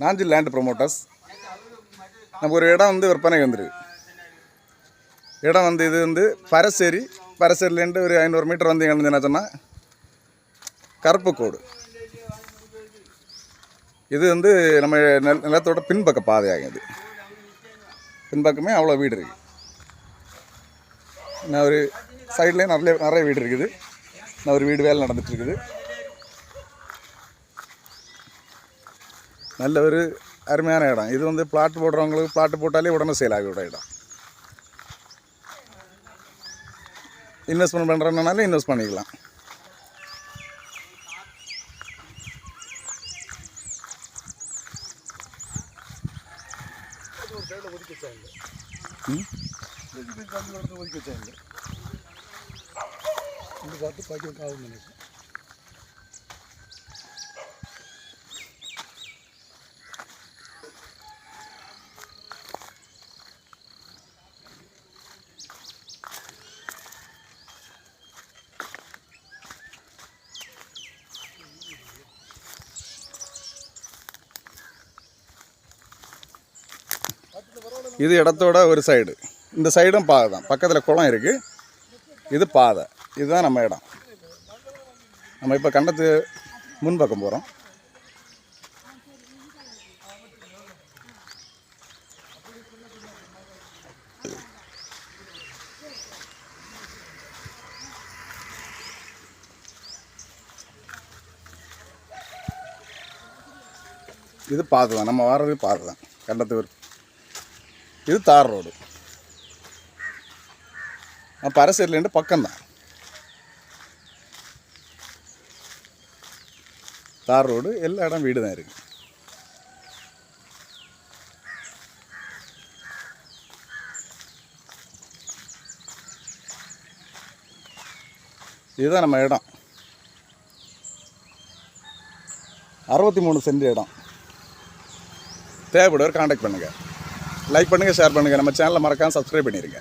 Nanjil land promoters. நமக்கு ஒரு இடம் வந்து விற்பனை வந்துருக்கு. இடம் வந்து இது வந்து பரசேரிலேருந்து ஒரு 500 மீட்டர் வந்து எங்கே என்ன சொன்னால் கருப்பு கோடு. இது வந்து நம்ம நிலத்தோட பின்பக்க பாதையாகும். இது பின்பக்கமே அவ்வளோ வீடு இருக்குது. நான் ஒரு சைட்லேயும் நிறைய வீடு இருக்குது. நான் ஒரு வீடு வேலை நடந்துகிட்ருக்குது. நல்ல ஒரு அருமையான இடம். இது வந்து பிளாட் போடுறவங்களுக்கு பிளாட் போட்டாலே உடனே சேல் ஆகிவிட இடம். இன்வெஸ்ட்மெண்ட் பண்ணுறதுனால இன்வெஸ்ட் பண்ணிக்கலாம். இது இடத்தோட ஒரு சைடு. இந்த சைடும் பாதை தான். பக்கத்தில் குளம் இருக்குது. இது பாதை. இதுதான் நம்ம இடம். நம்ம இப்போ கண்டத்து முன்பக்கம் போகிறோம். இது பாதை தான். நம்ம வர்றது பாதை தான். கண்டத்து இது தார் ரோடு. பரசேரிலேருந்து பக்கம்தான். தார் ரோடு. எல்லா இடம் வீடு தான் இருக்குது. இதுதான் நம்ம இடம். 63 சென்ட் இடம். தேவைப்படுவர் கான்டாக்ட் பண்ணுங்கள். லைக் பண்ணுங்கள், ஷேர் பண்ணுங்கள். நம்ம சேனலை மறக்காமல் சப்ஸ்கிரைப் பண்ணிடுங்க.